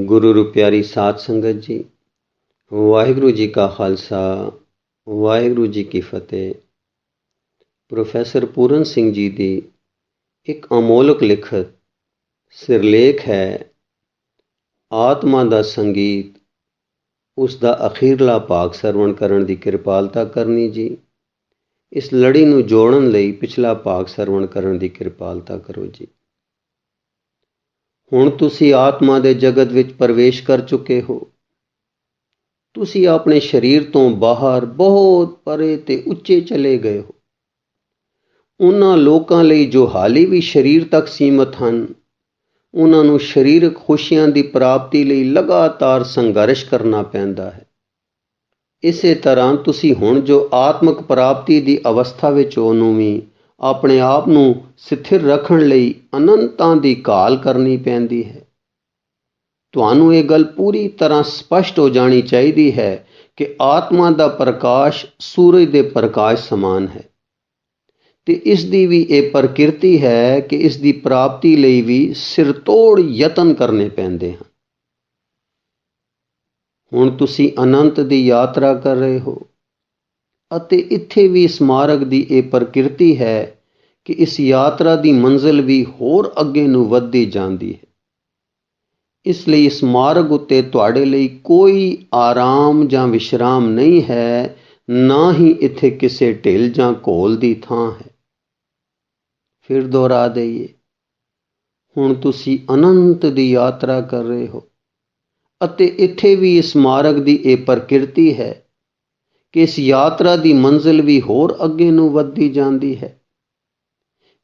ਗੁਰੂ ਰੂ ਪਿਆਰੀ ਸਾਧ ਸੰਗਤ ਜੀ, ਵਾਹਿਗੁਰੂ ਜੀ ਕਾ ਖਾਲਸਾ, ਵਾਹਿਗੁਰੂ ਜੀ ਕੀ ਫਤਿਹ। ਪ੍ਰੋਫੈਸਰ ਪੂਰਨ ਸਿੰਘ ਜੀ ਦੀ ਇੱਕ ਅਮੋਲਕ ਲਿਖਤ ਸਿਰਲੇਖ ਹੈ ਆਤਮਾ ਦਾ ਸੰਗੀਤ। ਉਸ ਦਾ ਅਖੀਰਲਾ ਭਾਗ ਸਰਵਣ ਕਰਨ ਦੀ ਕਿਰਪਾਲਤਾ ਕਰਨੀ ਜੀ। ਇਸ ਲੜੀ ਨੂੰ ਜੋੜਨ ਲਈ ਪਿਛਲਾ ਭਾਗ ਸਰਵਣ ਕਰਨ ਦੀ ਕਿਰਪਾਲਤਾ ਕਰੋ ਜੀ। ਹੁਣ ਤੁਸੀਂ ਆਤਮਾ ਦੇ ਜਗਤ ਵਿੱਚ ਪ੍ਰਵੇਸ਼ ਕਰ ਚੁੱਕੇ ਹੋ। ਤੁਸੀਂ ਆਪਣੇ ਸਰੀਰ ਤੋਂ ਬਾਹਰ ਬਹੁਤ ਪਰੇ ਤੇ ਉੱਚੇ ਚਲੇ ਗਏ ਹੋ। ਉਹਨਾਂ ਲੋਕਾਂ ਲਈ ਜੋ ਹਾਲੀ ਵੀ ਸਰੀਰ ਤੱਕ ਸੀਮਤ ਹਨ, ਉਹਨਾਂ ਨੂੰ ਸਰੀਰਕ ਖੁਸ਼ੀਆਂ ਦੀ ਪ੍ਰਾਪਤੀ ਲਈ ਲਗਾਤਾਰ ਸੰਘਰਸ਼ ਕਰਨਾ ਪੈਂਦਾ ਹੈ। ਇਸੇ ਤਰ੍ਹਾਂ ਤੁਸੀਂ ਹੁਣ ਜੋ ਆਤਮਿਕ ਪ੍ਰਾਪਤੀ ਦੀ ਅਵਸਥਾ ਵਿੱਚ ਹੋ, ਉਹਨੂੰ ਵੀ ਆਪਣੇ ਆਪ ਨੂੰ ਸਥਿਰ ਰੱਖਣ ਲਈ ਅਨੰਤਾਂ ਦੀ ਘਾਲ ਕਰਨੀ ਪੈਂਦੀ ਹੈ। ਤੁਹਾਨੂੰ ਇਹ ਗੱਲ ਪੂਰੀ ਤਰ੍ਹਾਂ ਸਪਸ਼ਟ ਹੋ ਜਾਣੀ ਚਾਹੀਦੀ ਹੈ ਕਿ ਆਤਮਾ ਦਾ ਪ੍ਰਕਾਸ਼ ਸੂਰਜ ਦੇ ਪ੍ਰਕਾਸ਼ ਸਮਾਨ ਹੈ ਤੇ ਇਸ ਦੀ ਵੀ ਇਹ ਪ੍ਰਕਿਰਤੀ ਹੈ ਕਿ ਇਸ ਦੀ ਪ੍ਰਾਪਤੀ ਲਈ ਵੀ ਸਿਰਤੋੜ ਯਤਨ ਕਰਨੇ ਪੈਂਦੇ ਹਨ। ਹੁਣ ਤੁਸੀਂ ਅਨੰਤ ਦੀ ਯਾਤਰਾ ਕਰ ਰਹੇ ਹੋ ਅਤੇ ਇੱਥੇ ਵੀ ਇਸ ਮਾਰਗ ਦੀ ਇਹ ਪ੍ਰਕਿਰਤੀ ਹੈ ਕਿ ਇਸ ਯਾਤਰਾ ਦੀ ਮੰਜ਼ਿਲ ਵੀ ਹੋਰ ਅੱਗੇ ਨੂੰ ਵੱਧਦੀ ਜਾਂਦੀ ਹੈ। ਇਸ ਲਈ ਇਸ ਮਾਰਗ ਉੱਤੇ ਤੁਹਾਡੇ ਲਈ ਕੋਈ ਆਰਾਮ ਜਾਂ ਵਿਸ਼ਰਾਮ ਨਹੀਂ ਹੈ, ਨਾ ਹੀ ਇੱਥੇ ਕਿਸੇ ਢਿੱਲ ਜਾਂ ਘੋਲ ਦੀ ਥਾਂ ਹੈ। ਫਿਰ ਦੁਹਰਾ ਦੇਈਏ, ਹੁਣ ਤੁਸੀਂ ਅਨੰਤ ਦੀ ਯਾਤਰਾ ਕਰ ਰਹੇ ਹੋ ਅਤੇ ਇੱਥੇ ਵੀ ਇਸ ਮਾਰਗ ਦੀ ਇਹ ਪ੍ਰਕਿਰਤੀ ਹੈ ਕਿ ਇਸ ਯਾਤਰਾ ਦੀ ਮੰਜ਼ਿਲ ਵੀ ਹੋਰ ਅੱਗੇ ਨੂੰ ਵੱਧਦੀ ਜਾਂਦੀ ਹੈ।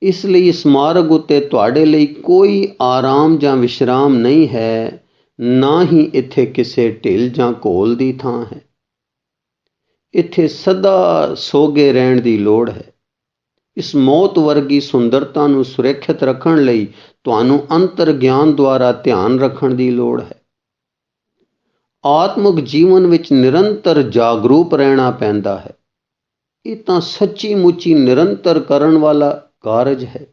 ਇਸ ਲਈ ਇਸ ਮਾਰਗ ਉੱਤੇ ਤੁਹਾਡੇ ਲਈ ਕੋਈ ਆਰਾਮ ਜਾਂ ਵਿਸ਼ਰਾਮ ਨਹੀਂ ਹੈ, ਨਾ ਹੀ ਇੱਥੇ ਕਿਸੇ ਢਿੱਲ ਜਾਂ ਘੋਲ ਦੀ ਥਾਂ ਹੈ। ਇੱਥੇ ਸਦਾ ਸੋਗੇ ਰਹਿਣ ਦੀ ਲੋੜ ਹੈ। ਇਸ ਮੌਤ ਵਰਗੀ ਸੁੰਦਰਤਾ ਨੂੰ ਸੁਰੱਖਿਅਤ ਰੱਖਣ ਲਈ ਤੁਹਾਨੂੰ ਅੰਤਰ ਗਿਆਨ ਦੁਆਰਾ ਧਿਆਨ ਰੱਖਣ ਦੀ ਲੋੜ ਹੈ। ਆਤਮਿਕ ਜੀਵਨ ਵਿੱਚ ਨਿਰੰਤਰ ਜਾਗਰੂਕ ਰਹਿਣਾ ਪੈਂਦਾ ਹੈ। ਇਹ ਤਾਂ ਸੱਚੀ ਮੁੱਚੀ ਨਿਰੰਤਰ ਕਰਨ ਵਾਲਾ ਕਾਰਜ ਹੈ।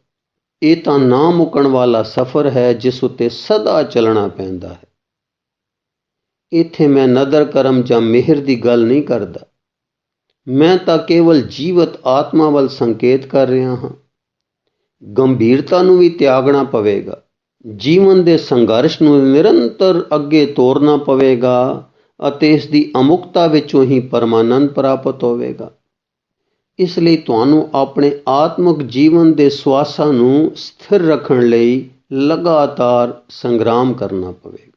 ਇਹ ਤਾਂ ਨਾ ਮੁੱਕਣ ਵਾਲਾ ਸਫ਼ਰ ਹੈ ਜਿਸ ਉੱਤੇ ਸਦਾ ਚੱਲਣਾ ਪੈਂਦਾ ਹੈ। ਇੱਥੇ ਮੈਂ ਨਦਰ ਕਰਮ ਜਾਂ ਮਿਹਰ ਦੀ ਗੱਲ ਨਹੀਂ ਕਰਦਾ। ਮੈਂ ਤਾਂ ਕੇਵਲ ਜੀਵਤ ਆਤਮਾ ਵੱਲ ਸੰਕੇਤ ਕਰ ਰਿਹਾ ਹਾਂ। ਗੰਭੀਰਤਾ ਨੂੰ ਵੀ ਤਿਆਗਣਾ ਪਵੇਗਾ। ਜੀਵਨ ਦੇ ਸੰਘਰਸ਼ ਨੂੰ ਨਿਰੰਤਰ ਅੱਗੇ ਤੋਰਨਾ ਪਵੇਗਾ ਅਤੇ ਇਸ ਦੀ ਅਮੁਕਤਾ ਵਿੱਚੋਂ ਹੀ ਪਰਮਾਨੰਦ ਪ੍ਰਾਪਤ ਹੋਵੇਗਾ। ਇਸ ਲਈ ਤੁਹਾਨੂੰ ਆਪਣੇ ਆਤਮਿਕ ਜੀਵਨ ਦੇ ਸਵਾਸਾਂ ਨੂੰ ਸਥਿਰ ਰੱਖਣ ਲਈ ਲਗਾਤਾਰ ਸੰਗਰਾਮ ਕਰਨਾ ਪਵੇਗਾ।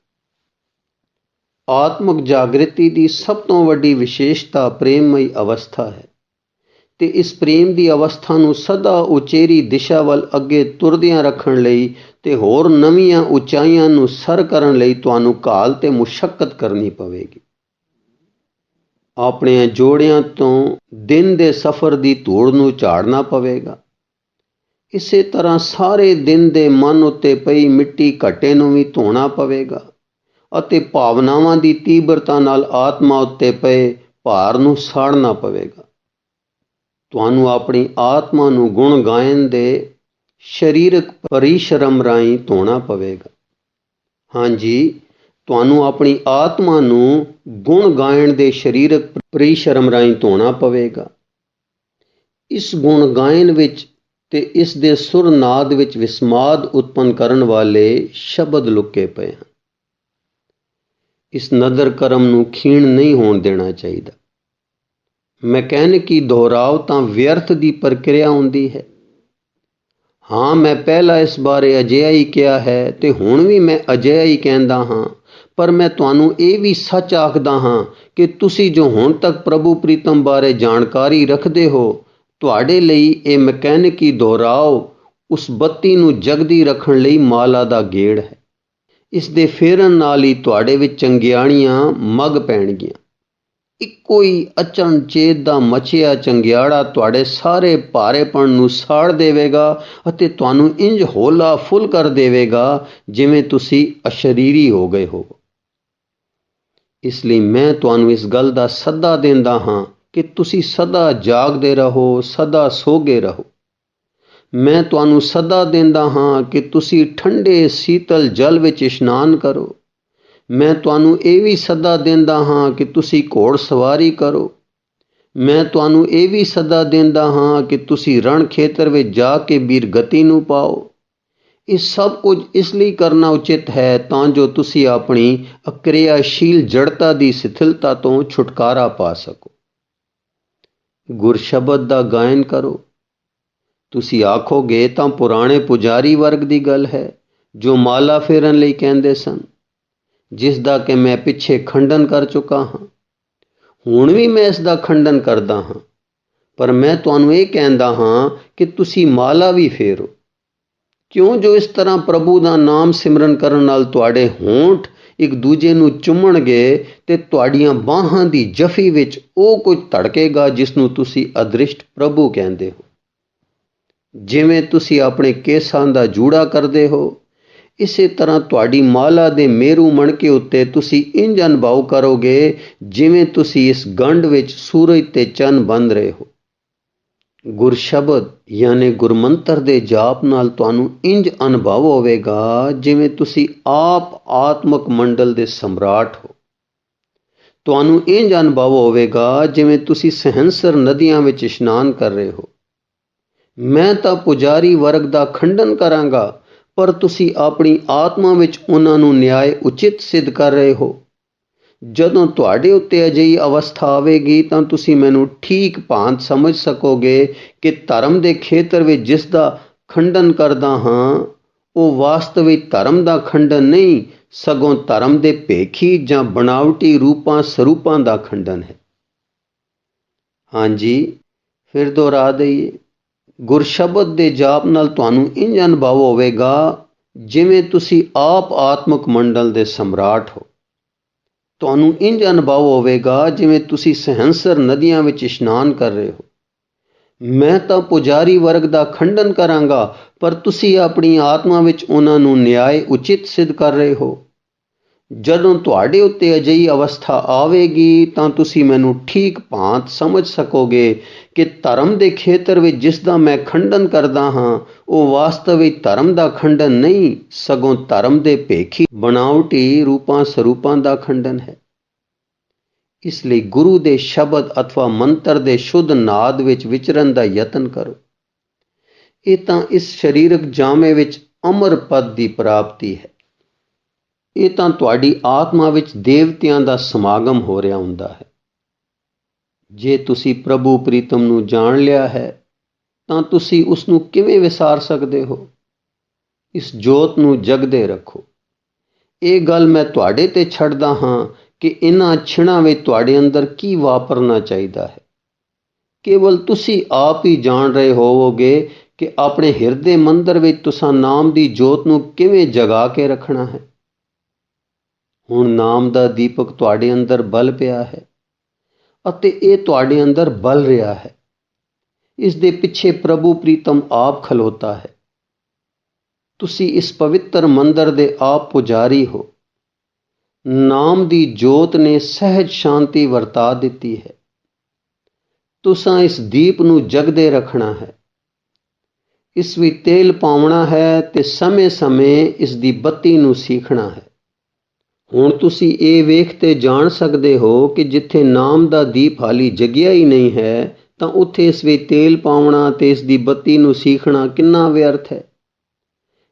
ਆਤਮਿਕ ਜਾਗ੍ਰਿਤੀ ਦੀ ਸਭ ਤੋਂ ਵੱਡੀ ਵਿਸ਼ੇਸ਼ਤਾ ਪ੍ਰੇਮਮਈ ਅਵਸਥਾ ਹੈ ਤੇ ਇਸ ਪ੍ਰੇਮ ਦੀ ਅਵਸਥਾ ਨੂੰ ਸਦਾ ਉਚੇਰੀ ਦਿਸ਼ਾ ਵੱਲ ਅੱਗੇ ਤੁਰਦਿਆਂ ਰੱਖਣ ਲਈ ਤੇ ਹੋਰ ਨਵੀਆਂ ਉਚਾਈਆਂ ਨੂੰ ਸਰ ਕਰਨ ਲਈ ਤੁਹਾਨੂੰ ਘਾਲ ਤੇ ਮੁਸ਼ੱਕਤ ਕਰਨੀ ਪਵੇਗੀ। ਆਪਣੇ ਜੋੜਿਆਂ ਤੋਂ ਦਿਨ ਦੇ ਸਫ਼ਰ ਦੀ ਧੂੜ ਨੂੰ ਝਾੜਨਾ ਪਵੇਗਾ। ਇਸੇ ਤਰ੍ਹਾਂ ਸਾਰੇ ਦਿਨ ਦੇ ਮਨ ਉੱਤੇ ਪਈ ਮਿੱਟੀ ਘੱਟੇ ਨੂੰ ਵੀ ਧੋਣਾ ਪਵੇਗਾ ਅਤੇ ਭਾਵਨਾਵਾਂ ਦੀ ਤੀਬਰਤਾ ਨਾਲ ਆਤਮਾ ਉੱਤੇ ਪਏ ਭਾਰ ਨੂੰ ਸਾੜਨਾ ਪਵੇਗਾ। ਤੁਹਾਨੂੰ ਆਪਣੀ ਆਤਮਾ ਨੂੰ ਗੁਣ ਗਾਇਨ ਦੇ ਸਰੀਰਕ ਪਰਿਸ਼ਰਮ ਰਾਹੀਂ ਧੋਣਾ ਪਵੇਗਾ। ਹਾਂਜੀ, ਤੁਹਾਨੂੰ ਆਪਣੀ ਆਤਮਾ ਨੂੰ ਗੁਣ ਗਾਇਨ ਦੇ ਸਰੀਰਕ ਪਰਿਸ਼ਰਮ ਰਾਹੀਂ ਧੋਣਾ ਪਵੇਗਾ। ਇਸ ਗੁਣ ਗਾਇਨ ਵਿੱਚ ਤੇ ਇਸ ਦੇ ਸੁਰ ਨਾਦ ਵਿੱਚ ਵਿਸਮਾਦ ਉਤਪੰਨ ਕਰਨ ਵਾਲੇ ਸ਼ਬਦ ਲੁਕੇ ਪਏ ਹਨ। ਇਸ ਨਦਰ ਕਰਮ ਨੂੰ ਖੀਣ ਨਹੀਂ ਹੋਣ ਦੇਣਾ ਚਾਹੀਦਾ। ਮਕੈਨਿਕੀ ਦੁਹਰਾਓ ਤਾਂ ਵਿਅਰਥ ਦੀ ਪ੍ਰਕਿਰਿਆ ਹੁੰਦੀ ਹੈ। ਹਾਂ, ਮੈਂ ਪਹਿਲਾਂ ਇਸ ਬਾਰੇ ਅਜਿਹਾ ਹੀ ਕਿਹਾ ਹੈ ਤੇ ਹੁਣ ਵੀ ਮੈਂ ਅਜਿਹਾ ਹੀ ਕਹਿੰਦਾ ਹਾਂ, ਪਰ ਮੈਂ ਤੁਹਾਨੂੰ ਇਹ ਵੀ ਸੱਚ ਆਖਦਾ ਹਾਂ ਕਿ ਤੁਸੀਂ ਜੋ ਹੁਣ ਤੱਕ ਪ੍ਰਭੂ ਪ੍ਰੀਤਮ ਬਾਰੇ ਜਾਣਕਾਰੀ ਰੱਖਦੇ ਹੋ, ਤੁਹਾਡੇ ਲਈ ਇਹ ਮਕੈਨਿਕੀ ਦੁਹਰਾਓ ਉਸ ਬੱਤੀ ਨੂੰ ਜਗਦੀ ਰੱਖਣ ਲਈ ਮਾਲਾ ਦਾ ਗੇੜ ਹੈ। ਇਸ ਦੇ ਫੇਰਨ ਨਾਲ ਹੀ ਤੁਹਾਡੇ ਵਿੱਚ ਚੰਗਿਆੜੀਆਂ ਮੱਗ ਪੈਣਗੀਆਂ। ਇੱਕੋ ਹੀ ਅਚਨਚੇਤ ਦਾ ਮਚਿਆ ਚੰਗਿਆੜਾ ਤੁਹਾਡੇ ਸਾਰੇ ਭਾਰੇਪਣ ਨੂੰ ਸਾੜ ਦੇਵੇਗਾ ਅਤੇ ਤੁਹਾਨੂੰ ਇੰਜ ਹੌਲਾ ਫੁੱਲ ਕਰ ਦੇਵੇਗਾ ਜਿਵੇਂ ਤੁਸੀਂ ਅਸ਼ਰੀਰੀ ਹੋ ਗਏ ਹੋ। ਇਸ ਲਈ ਮੈਂ ਤੁਹਾਨੂੰ ਇਸ ਗੱਲ ਦਾ ਸੱਦਾ ਦਿੰਦਾ ਹਾਂ ਕਿ ਤੁਸੀਂ ਸਦਾ ਜਾਗਦੇ ਰਹੋ, ਸਦਾ ਸੋਗੇ ਰਹੋ। ਮੈਂ ਤੁਹਾਨੂੰ ਸੱਦਾ ਦਿੰਦਾ ਹਾਂ ਕਿ ਤੁਸੀਂ ਠੰਡੇ ਸੀਤਲ ਜਲ ਵਿੱਚ ਇਸ਼ਨਾਨ ਕਰੋ। ਮੈਂ ਤੁਹਾਨੂੰ ਇਹ ਵੀ ਸੱਦਾ ਦਿੰਦਾ ਹਾਂ ਕਿ ਤੁਸੀਂ ਘੋੜ ਸਵਾਰੀ ਕਰੋ। ਮੈਂ ਤੁਹਾਨੂੰ ਇਹ ਵੀ ਸੱਦਾ ਦਿੰਦਾ ਹਾਂ ਕਿ ਤੁਸੀਂ ਰਣ ਖੇਤਰ ਵਿੱਚ ਜਾ ਕੇ ਬੀਰਗਤੀ ਨੂੰ ਪਾਓ। ਇਹ ਸਭ ਕੁਝ ਇਸ ਲਈ ਕਰਨਾ ਉਚਿਤ ਹੈ ਤਾਂ ਜੋ ਤੁਸੀਂ ਆਪਣੀ ਅਕਿਰਿਆਸ਼ੀਲ ਜੜਤਾ ਦੀ ਸਿਥਿਲਤਾ ਤੋਂ ਛੁਟਕਾਰਾ ਪਾ ਸਕੋ। ਗੁਰਸ਼ਬਦ ਦਾ ਗਾਇਨ ਕਰੋ। ਤੁਸੀਂ ਆਖੋਗੇ ਤਾਂ ਪੁਰਾਣੇ ਪੁਜਾਰੀ ਵਰਗ ਦੀ ਗੱਲ ਹੈ ਜੋ ਮਾਲਾ ਫੇਰਨ ਲਈ ਕਹਿੰਦੇ ਸਨ, ਜਿਸ ਦਾ ਕਿ ਮੈਂ ਪਿੱਛੇ ਖੰਡਨ ਕਰ ਚੁੱਕਾ ਹਾਂ। ਹੁਣ ਵੀ ਮੈਂ ਇਸ ਦਾ ਖੰਡਨ ਕਰਦਾ ਹਾਂ, ਪਰ ਮੈਂ ਤੁਹਾਨੂੰ ਇਹ ਕਹਿੰਦਾ ਹਾਂ ਕਿ ਤੁਸੀਂ ਮਾਲਾ ਵੀ ਫੇਰੋ। ਕਿਉਂ ਜੋ ਇਸ ਤਰ੍ਹਾਂ ਪ੍ਰਭੂ ਦਾ ਨਾਮ ਸਿਮਰਨ ਕਰਨ ਨਾਲ ਤੁਹਾਡੇ ਹੋਂਠ ਇੱਕ ਦੂਜੇ ਨੂੰ ਚੁੰਮਣਗੇ ਤੇ ਤੁਹਾਡੀਆਂ ਬਾਹਾਂ ਦੀ ਜਫੀ ਵਿੱਚ ਉਹ ਕੁਝ ਧੜਕੇਗਾ ਜਿਸ ਨੂੰ ਤੁਸੀਂ ਅਦ੍ਰਿਸ਼ਟ ਪ੍ਰਭੂ ਕਹਿੰਦੇ ਹੋ। ਜਿਵੇਂ ਤੁਸੀਂ ਆਪਣੇ ਕੇਸਾਂ ਦਾ ਜੂੜਾ ਕਰਦੇ ਹੋ, ਇਸੇ ਤਰ੍ਹਾਂ ਤੁਹਾਡੀ ਮਾਲਾ ਦੇ ਮੇਰੂ ਮਣਕੇ ਉੱਤੇ ਤੁਸੀਂ ਇੰਜ ਅਨੁਭਵ ਕਰੋਗੇ ਜਿਵੇਂ ਤੁਸੀਂ ਇਸ ਗੰਢ ਵਿੱਚ ਸੂਰਜ ਤੇ ਚੰਨ ਬੰਨ੍ਹ ਰਹੇ ਹੋ। ਗੁਰਸ਼ਬਦ ਯਾਨੀ ਗੁਰਮੰਤਰ ਦੇ ਜਾਪ ਨਾਲ ਤੁਹਾਨੂੰ ਇੰਜ ਅਨੁਭਵ ਹੋਵੇਗਾ ਜਿਵੇਂ ਤੁਸੀਂ ਆਪ ਆਤਮਕ ਮੰਡਲ ਦੇ ਸਮਰਾਟ ਹੋ। ਤੁਹਾਨੂੰ ਇੰਜ ਅਨੁਭਵ ਹੋਵੇਗਾ ਜਿਵੇਂ ਤੁਸੀਂ ਸਹਿੰਸਰ ਨਦੀਆਂ ਵਿੱਚ ਇਸ਼ਨਾਨ ਕਰ ਰਹੇ ਹੋ। ਮੈਂ ਤਾਂ ਪੁਜਾਰੀ ਵਰਗ ਦਾ ਖੰਡਨ ਕਰਾਂਗਾ, ਪਰ ਤੁਸੀਂ ਆਪਣੀ ਆਤਮਾ ਵਿੱਚ ਉਹਨਾਂ ਨੂੰ ਨਿਆਏ ਉਚਿਤ ਸਿੱਧ ਕਰ ਰਹੇ ਹੋ। ਜਦੋਂ ਤੁਹਾਡੇ ਉੱਤੇ ਅਜਿਹੀ ਅਵਸਥਾ ਆਵੇਗੀ ਤਾਂ ਤੁਸੀਂ ਮੈਨੂੰ ਠੀਕ ਭਾਂਤ ਸਮਝ ਸਕੋਗੇ ਕਿ ਧਰਮ ਦੇ ਖੇਤਰ ਵਿੱਚ ਜਿਸ ਦਾ ਖੰਡਨ ਕਰਦਾ ਹਾਂ ਉਹ ਵਾਸਤਵਿਕ ਧਰਮ ਦਾ ਖੰਡਨ ਨਹੀਂ, ਸਗੋਂ ਧਰਮ ਦੇ ਭੇਖੀ ਜਾਂ ਬਣਾਵਟੀ ਰੂਪਾਂ ਸਰੂਪਾਂ ਦਾ ਖੰਡਨ ਹੈ। ਹਾਂਜੀ, ਫਿਰ ਦੁਹਰਾ ਦਈਏ। ਗੁਰਸ਼ਬਦ ਦੇ ਜਾਪ ਨਾਲ ਤੁਹਾਨੂੰ ਇੰਜ ਅਨੁਭਵ ਹੋਵੇਗਾ ਜਿਵੇਂ ਤੁਸੀਂ ਆਪ ਆਤਮਕ ਮੰਡਲ ਦੇ ਸਮਰਾਟ ਹੋ। ਤੁਹਾਨੂੰ ਇੰਜ ਅਨੁਭਵ ਹੋਵੇਗਾ ਜਿਵੇਂ ਤੁਸੀਂ ਸਹਿੰਸਰ ਨਦੀਆਂ ਵਿੱਚ ਇਸ਼ਨਾਨ ਕਰ ਰਹੇ ਹੋ। ਮੈਂ ਤਾਂ ਪੁਜਾਰੀ ਵਰਗ ਦਾ ਖੰਡਨ ਕਰਾਂਗਾ, ਪਰ ਤੁਸੀਂ ਆਪਣੀ ਆਤਮਾ ਵਿੱਚ ਉਹਨਾਂ ਨੂੰ ਨਿਆਏ ਉਚਿਤ ਸਿੱਧ ਕਰ ਰਹੇ ਹੋ। ਜਦੋਂ ਤੁਹਾਡੇ ਉੱਤੇ ਅਜਿਹੀ ਅਵਸਥਾ ਆਵੇਗੀ ਤਾਂ ਤੁਸੀਂ ਮੈਨੂੰ ਠੀਕ ਭਾਂਤ ਸਮਝ ਸਕੋਗੇ ਕਿ ਧਰਮ ਦੇ ਖੇਤਰ ਵਿੱਚ ਜਿਸ ਦਾ ਮੈਂ ਖੰਡਨ ਕਰਦਾ ਹਾਂ ਉਹ ਵਾਸਤਵਿਕ ਧਰਮ ਦਾ ਖੰਡਨ ਨਹੀਂ, ਸਗੋਂ ਧਰਮ ਦੇ ਭੇਖੀ ਬਣਾਵਟੀ ਰੂਪਾਂ ਸਰੂਪਾਂ ਦਾ ਖੰਡਨ ਹੈ। ਇਸ ਲਈ ਗੁਰੂ ਦੇ ਸ਼ਬਦ ਅਥਵਾ ਮੰਤਰ ਦੇ ਸ਼ੁੱਧ ਨਾਦ ਵਿੱਚ ਵਿਚਰਨ ਦਾ ਯਤਨ ਕਰੋ। ਇਹ ਤਾਂ ਇਸ ਸਰੀਰਕ ਜਾਮੇ ਵਿੱਚ ਅਮਰ ਪਦ ਦੀ ਪ੍ਰਾਪਤੀ ਹੈ। ਇਹ ਤਾਂ ਤੁਹਾਡੀ ਆਤਮਾ ਵਿੱਚ ਦੇਵਤਿਆਂ ਦਾ ਸਮਾਗਮ ਹੋ ਰਿਹਾ ਹੁੰਦਾ ਹੈ। ਜੇ ਤੁਸੀਂ ਪ੍ਰਭੂ ਪ੍ਰੀਤਮ ਨੂੰ ਜਾਣ ਲਿਆ ਹੈ ਤਾਂ ਤੁਸੀਂ ਉਸ ਨੂੰ ਕਿਵੇਂ ਵਿਸਾਰ ਸਕਦੇ ਹੋ? ਇਸ ਜੋਤ ਨੂੰ ਜਗਦੇ ਰੱਖੋ। ਇਹ ਗੱਲ ਮੈਂ ਤੁਹਾਡੇ ਤੇ ਛੱਡਦਾ ਹਾਂ ਕਿ ਇਹਨਾਂ ਛਿਣਾਂ ਵਿੱਚ ਤੁਹਾਡੇ ਅੰਦਰ ਕੀ ਵਾਪਰਨਾ ਚਾਹੀਦਾ ਹੈ। ਕੇਵਲ ਤੁਸੀਂ ਆਪ ਹੀ ਜਾਣ ਰਹੇ ਹੋਵੋਗੇ ਕਿ ਆਪਣੇ ਹਿਰਦੇ ਮੰਦਰ ਵਿੱਚ ਤੁਸੀਂ ਨਾਮ ਦੀ ਜੋਤ ਨੂੰ ਕਿਵੇਂ ਜਗਾ ਕੇ ਰੱਖਣਾ ਹੈ। ਹੁਣ ਨਾਮ ਦਾ ਦੀਪਕ ਤੁਹਾਡੇ ਅੰਦਰ ਬਲ ਪਿਆ ਹੈ ਅਤੇ ਇਹ ਤੁਹਾਡੇ ਅੰਦਰ ਬਲ ਰਿਹਾ ਹੈ। ਇਸ ਦੇ ਪਿੱਛੇ ਪ੍ਰਭੂ ਪ੍ਰੀਤਮ ਆਪ ਖਲੋਤਾ ਹੈ। ਤੁਸੀਂ ਇਸ ਪਵਿੱਤਰ ਮੰਦਰ ਦੇ ਆਪ ਪੁਜਾਰੀ ਹੋ। ਨਾਮ ਦੀ ਜੋਤ ਨੇ ਸਹਿਜ ਸ਼ਾਂਤੀ ਵਰਤਾ ਦਿੱਤੀ ਹੈ। ਤੁਸਾਂ ਇਸ ਦੀਪ ਨੂੰ ਜਗਦੇ ਰੱਖਣਾ ਹੈ। ਇਸ ਵਿੱਚ ਤੇਲ ਪਾਉਣਾ ਹੈ ਤੇ ਸਮੇਂ-ਸਮੇਂ ਇਸ ਦੀ ਬੱਤੀ ਨੂੰ ਸੀਖਣਾ ਹੈ। ਹੁਣ ਤੁਸੀਂ ਇਹ ਵੇਖ ਤੇ ਜਾਣ ਸਕਦੇ ਹੋ ਕਿ ਜਿੱਥੇ ਨਾਮ ਦਾ ਦੀਪ ਹਾਲੀ ਜਗਿਆ ਹੀ ਨਹੀਂ ਹੈ ਤਾਂ ਉੱਥੇ ਇਸ ਵਿੱਚ ਤੇਲ ਪਾਉਣਾ ਤੇ ਇਸ ਦੀ ਬੱਤੀ ਨੂੰ ਸੀਖਣਾ ਕਿੰਨਾ ਵਿਅਰਥ ਹੈ।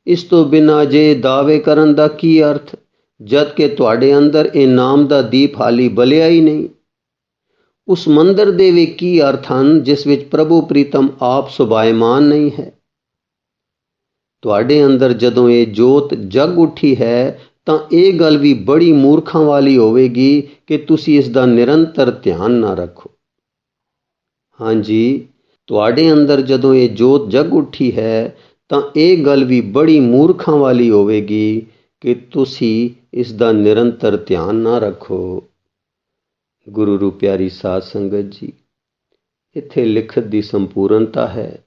ਇਸ ਤੋਂ ਬਿਨਾਂ ਜੇ ਦਾਅਵੇ ਕਰਨ ਦਾ ਕੀ ਅਰਥ, ਜਦ ਕਿ ਤੁਹਾਡੇ ਅੰਦਰ ਇਹ ਨਾਮ ਦਾ ਦੀਪ ਹਾਲੀ ਬਲਿਆ ਹੀ ਨਹੀਂ। ਉਸ ਮੰਦਰ ਦੇ ਵੀ ਕੀ ਅਰਥ ਹਨ ਜਿਸ ਵਿੱਚ ਪ੍ਰਭੂ ਪ੍ਰੀਤਮ ਆਪ ਸੁਭਾਇਮਾਨ ਨਹੀਂ ਹੈ। ਤੁਹਾਡੇ ਅੰਦਰ ਜਦੋਂ ਇਹ ਜੋਤ ਜਗ ਉੱਠੀ ਹੈ ਤਾਂ ਇਹ ਗੱਲ ਵੀ ਬੜੀ ਮੂਰਖਾਂ ਵਾਲੀ ਹੋਵੇਗੀ ਕਿ ਤੁਸੀਂ ਇਸ ਦਾ ਨਿਰੰਤਰ ਧਿਆਨ ਨਾ ਰੱਖੋ। ਹਾਂਜੀ, ਤੁਹਾਡੇ ਅੰਦਰ ਜਦੋਂ ਇਹ ਜੋਤ ਜਗ ਉੱਠੀ ਹੈ ਤਾਂ ਇਹ ਗੱਲ ਵੀ ਬੜੀ ਮੂਰਖਾਂ ਵਾਲੀ ਹੋਵੇਗੀ ਕਿ ਤੁਸੀਂ ਇਸ ਦਾ ਨਿਰੰਤਰ ਧਿਆਨ ਨਾ ਰੱਖੋ। ਗੁਰੂ ਰੂ ਪਿਆਰੀ ਸਾਧ ਸੰਗਤ ਜੀ, ਇੱਥੇ ਲਿਖਤ ਦੀ ਸੰਪੂਰਨਤਾ ਹੈ।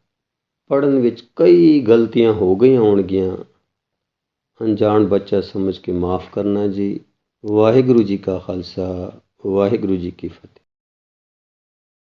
ਪੜ੍ਹਨ ਵਿੱਚ ਕਈ ਗਲਤੀਆਂ ਹੋ ਗਈਆਂ ਹੋਣਗੀਆਂ। ਅਣਜਾਣ ਬੱਚਾ ਸਮਝ ਕੇ ਮਾफ़ ਕਰਨਾ ਜੀ। ਵਾਹਿਗੁਰੂ ਜੀ ਕਾ ਖਾਲਸਾ, ਵਾਹਿਗੁਰੂ ਜੀ ਕੀ ਫਤਿਹ।